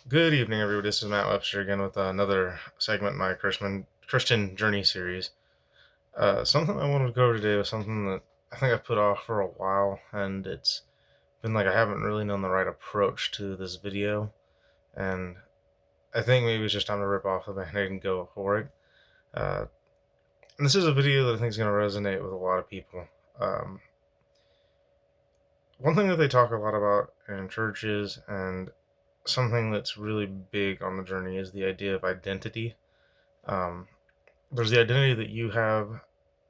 Good evening, everybody. This is Matt Webster again with another segment in my Christian Journey series. Something I wanted to go over today was something that I think I've put off for a while, and it's been like I haven't really known the right approach to this video, and I think maybe it's just time to rip off the band-aid and go for it. Uh, and this is a video that I think is going to resonate with a lot of people. Um, One thing that they talk a lot about in churches and something that's really big on the journey is the idea of identity. Um, there's the identity that you have,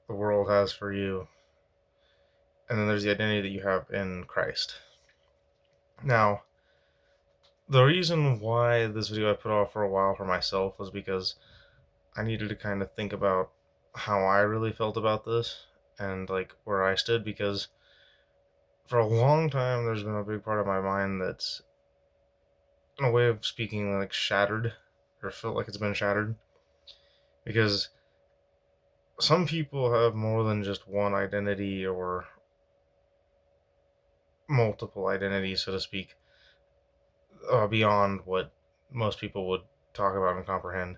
the world has for you, and then there's the identity that you have in Christ. Now, the reason why this video I put off for a while for myself was because I needed to kind of think about how I really felt about this and like where I stood because for a long time there's been a big part of my mind that's in a way of speaking like shattered or felt like it's been shattered because some people have more than just one identity or multiple identities, so to speak, beyond what most people would talk about and comprehend.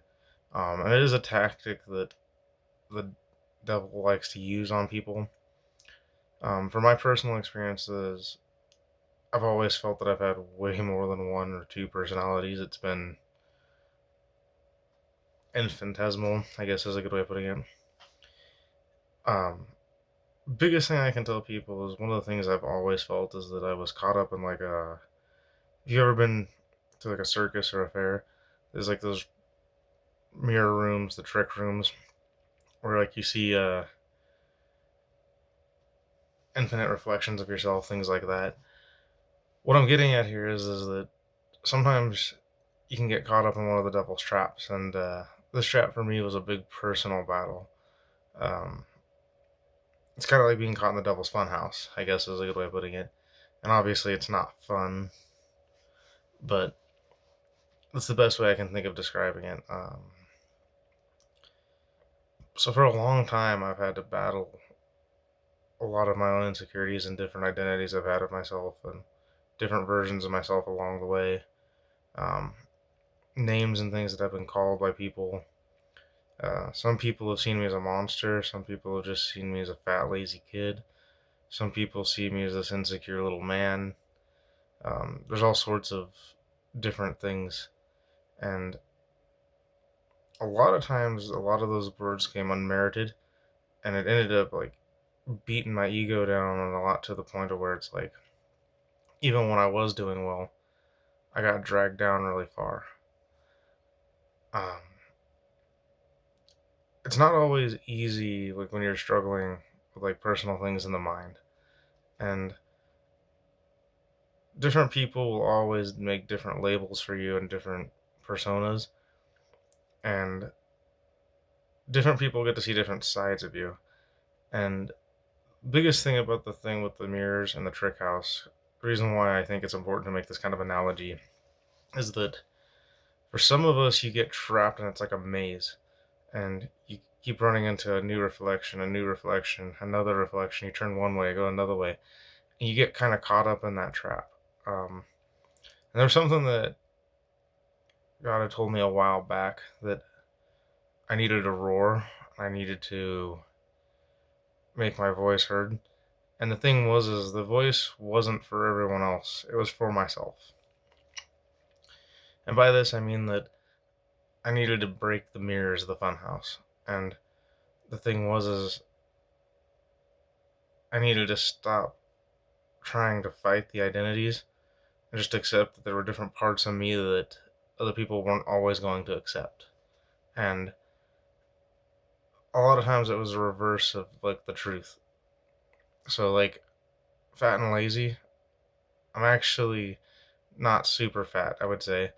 And it is a tactic that the devil likes to use on people. From my personal experiences, I've always felt that I've had way more than one or two personalities. It's been infinitesimal, I guess is a good way of putting it. Um, Biggest thing I can tell people is one of the things I've always felt is that I was caught up in like a. Have you ever been to like a circus or a fair? There's like those mirror rooms, the trick rooms, where like you see infinite reflections of yourself, things like that. What I'm getting at here is that sometimes you can get caught up in one of the devil's traps, and this trap for me was a big personal battle. Um, it's kind of like being caught in the devil's funhouse, I guess is a good way of putting it. And obviously, it's not fun, but that's the best way I can think of describing it. So for a long time, I've had to battle a lot of my own insecurities and different identities I've had of myself and different versions of myself along the way. Um, Names and things that I've been called by people. Some people have seen me as a monster. Some people have just seen me as a fat, lazy kid. Some people see me as this insecure little man. There's all sorts of different things. And a lot of times, a lot of those words came unmerited. And it ended up like beating my ego down and a lot to the point of where it's like, even when I was doing well, I got dragged down really far. Um, it's not always easy, like when you're struggling with like personal things in the mind. And different people will always make different labels for you and different personas, and different people get to see different sides of you. And biggest thing about the thing with the mirrors and the trick house, the reason why I think it's important to make this kind of analogy is that for some of us you get trapped and it's like a maze, and you keep running into a new reflection, another reflection. You turn one way, go another way, and you get kind of caught up in that trap. And there's something that God had told me a while back that I needed to roar. I needed to make my voice heard. And the thing was, is the voice wasn't for everyone else. It was for myself. And by this, I mean that I needed to break the mirrors of the funhouse. And the thing was, is I needed to stop trying to fight the identities and just accept that there were different parts of me that other people weren't always going to accept. And a lot of times it was a reverse of like the truth. So like fat and lazy, I'm actually not super fat, I would say.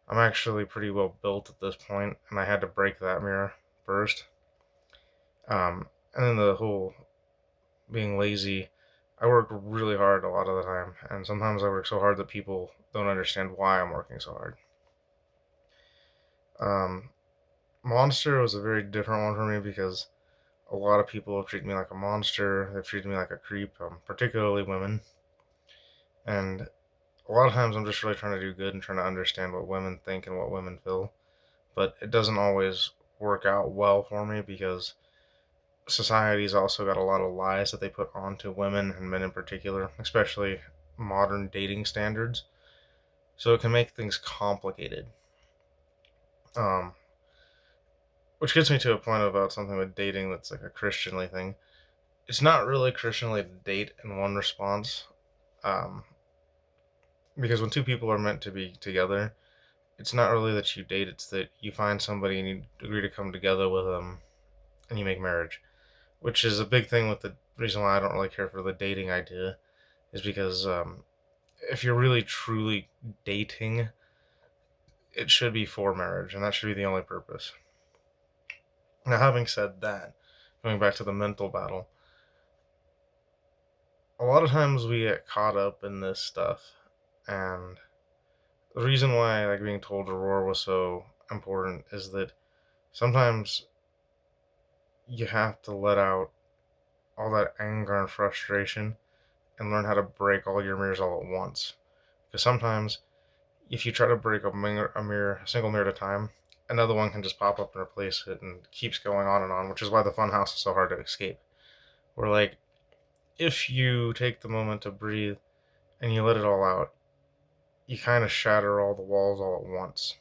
I'm actually pretty well built at this point, and I had to break that mirror first. And then the whole being lazy, I work really hard a lot of the time, and sometimes I work so hard that people don't understand why I'm working so hard. Um, Monster was a very different one for me because a lot of people have treated me like a monster. They've treated me like a creep, particularly women. And a lot of times I'm just really trying to do good and trying to understand what women think and what women feel, but it doesn't always work out well for me because society's also got a lot of lies that they put onto women and men in particular, especially modern dating standards. So it can make things complicated. Um, which gets me to a point about something with dating that's like a Christianly thing. It's not really Christianly to date in one response, um, because when two people are meant to be together, it's not really that you date; it's that you find somebody and you agree to come together with them, and you make marriage. Which is a big thing with the reason why I don't really care for the dating idea, is because if you're really truly dating, it should be for marriage, and that should be the only purpose. Now, having said that, going back to the mental battle, a lot of times we get caught up in this stuff, and the reason why like being told to roar was so important is that sometimes you have to let out all that anger and frustration and learn how to break all your mirrors all at once. Because sometimes if you try to break a single mirror at a time, another one can just pop up and replace it, and it keeps going on and on, which is why the funhouse is so hard to escape. Where like if you take the moment to breathe and you let it all out, you kind of shatter all the walls all at once.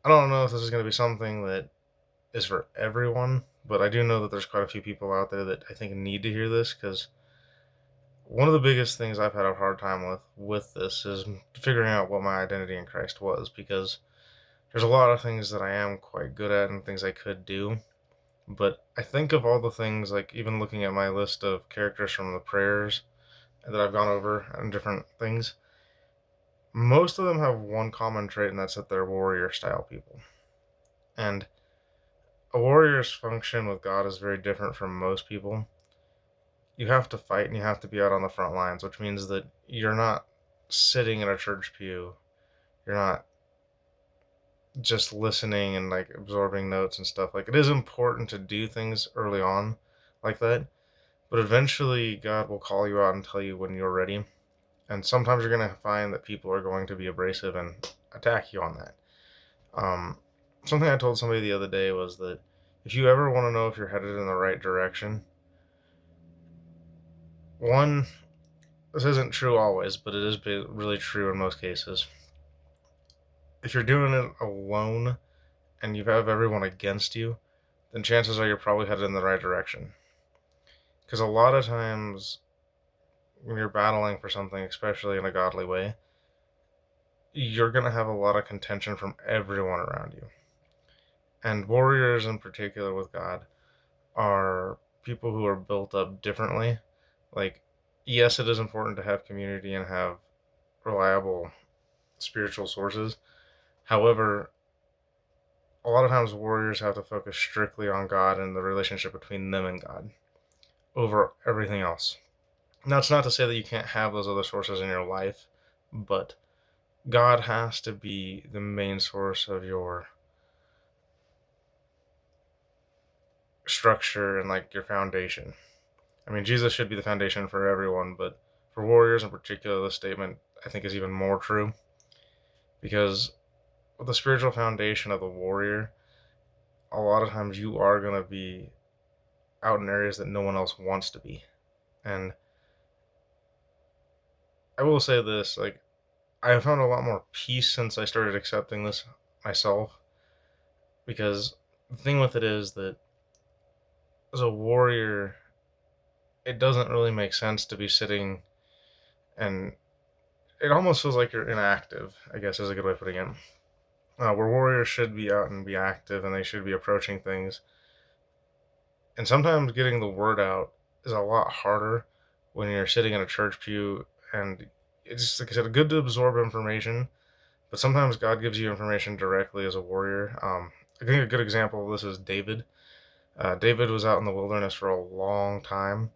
I don't know if this is going to be something that is for everyone, but I do know that there's quite a few people out there that I think need to hear this because one of the biggest things I've had a hard time with this is figuring out what my identity in Christ was, because there's a lot of things that I am quite good at and things I could do, but I think of all the things, like even looking at my list of characters from the prayers that I've gone over and different things, most of them have one common trait, and that's that they're warrior style people. And a warrior's function with God is very different from most people. You have to fight and you have to be out on the front lines, which means that you're not sitting in a church pew. You're not just listening and like absorbing notes and stuff. Like it is important to do things early on like that, but eventually God will call you out and tell you when you're ready. And sometimes you're going to find that people are going to be abrasive and attack you on that. Um, Something I told somebody the other day was that if you ever want to know if you're headed in the right direction, one, this isn't true always, but it is really true in most cases. If you're doing it alone and you have everyone against you, then chances are you're probably headed in the right direction. Because a lot of times when you're battling for something, especially in a godly way, you're going to have a lot of contention from everyone around you. And warriors in particular with God are people who are built up differently. Like, yes, it is important to have community and have reliable spiritual sources. However, a lot of times warriors have to focus strictly on God and the relationship between them and God over everything else. Now, it's not to say that you can't have those other sources in your life, but God has to be the main source of your structure and like your foundation. I mean, Jesus should be the foundation for everyone, but for warriors in particular, this statement I think is even more true because with the spiritual foundation of the warrior, a lot of times you are going to be out in areas that no one else wants to be. And I will say this, like, I have found a lot more peace since I started accepting this myself, because the thing with it is that as a warrior, it doesn't really make sense to be sitting, and it almost feels like you're inactive, I guess is a good way of putting it. Where warriors should be out and be active and they should be approaching things. And sometimes getting the word out is a lot harder when you're sitting in a church pew, and it's, like I said, good to absorb information, but sometimes God gives you information directly as a warrior. I think a good example of this is David. David was out in the wilderness for a long time,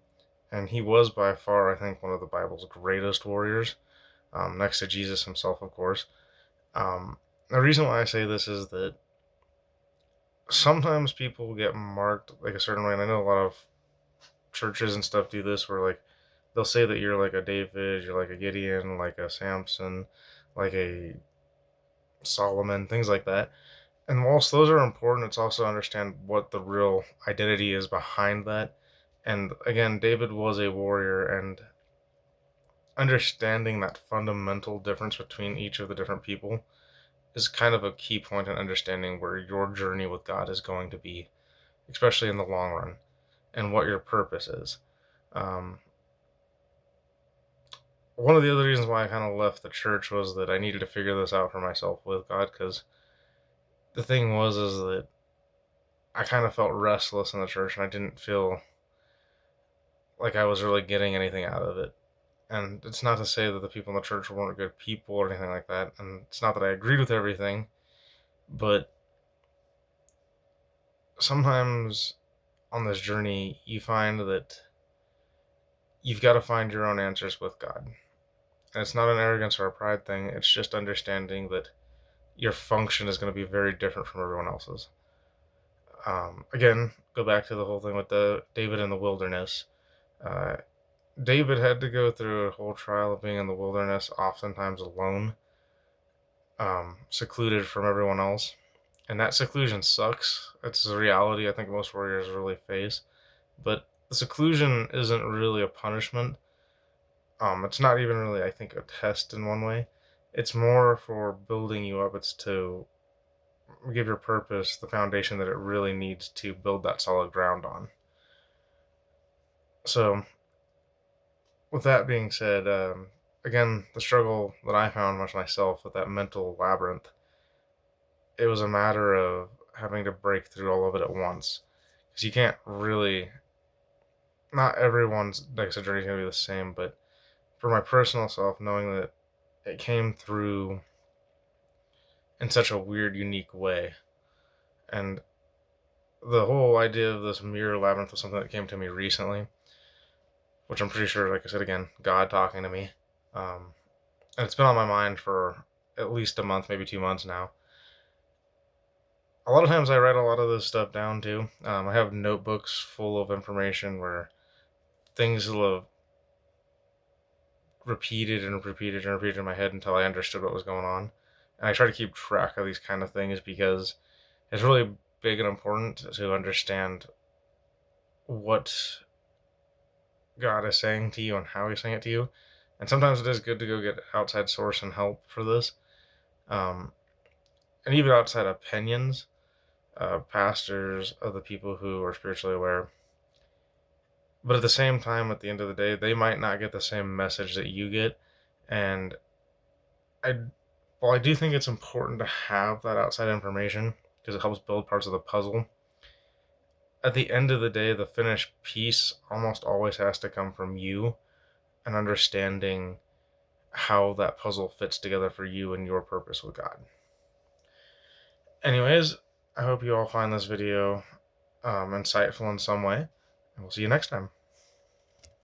and he was by far, I think, one of the Bible's greatest warriors, next to Jesus himself, of course. The reason why I say this is that sometimes people get marked like a certain way, and I know a lot of churches and stuff do this, where like they'll say that you're like a David, you're like a Gideon, like a Samson, like a Solomon, things like that. And whilst those are important, it's also understand what the real identity is behind that. And again, David was a warrior, and understanding that fundamental difference between each of the different people is kind of a key point in understanding where your journey with God is going to be, especially in the long run, and what your purpose is. Um, One of the other reasons why I kind of left the church was that I needed to figure this out for myself with God, because the thing was is that I kind of felt restless in the church, and I didn't feel like I was really getting anything out of it. And it's not to say that the people in the church weren't good people or anything like that, and it's not that I agreed with everything, but sometimes on this journey, you find that you've got to find your own answers with God. And it's not an arrogance or a pride thing, it's just understanding that your function is going to be very different from everyone else's. Again, go back to the whole thing with the David in the wilderness. Uh, David had to go through a whole trial of being in the wilderness, oftentimes alone, secluded from everyone else. And that seclusion sucks. It's a reality I think most warriors really face. But the seclusion isn't really a punishment. It's not even really, I think, a test in one way. It's more for building you up. It's to give your purpose the foundation that it really needs to build that solid ground on. So, with that being said, again, the struggle that I found much myself with that mental labyrinth, it was a matter of having to break through all of it at once. Because you can't really, not everyone's, like I said, journey is going to be the same, but for my personal self, knowing that it came through in such a weird, unique way. And the whole idea of this mirror labyrinth was something that came to me recently, which I'm pretty sure, like I said again, God talking to me. And it's been on my mind for at least a month, maybe 2 months now. A lot of times I write a lot of this stuff down too. I have notebooks full of information where things will have repeated and repeated and repeated in my head until I understood what was going on. And I try to keep track of these kind of things because it's really big and important to understand what God is saying to you and how He's saying it to you. And sometimes it is good to go get outside source and help for this. Um, and even outside opinions, pastors, other people who are spiritually aware. But at the same time, at the end of the day, they might not get the same message that you get. And I, while I do think it's important to have that outside information because it helps build parts of the puzzle, at the end of the day, the finished piece almost always has to come from you and understanding how that puzzle fits together for you and your purpose with God. Anyways, I hope you all find this video insightful in some way, and we'll see you next time.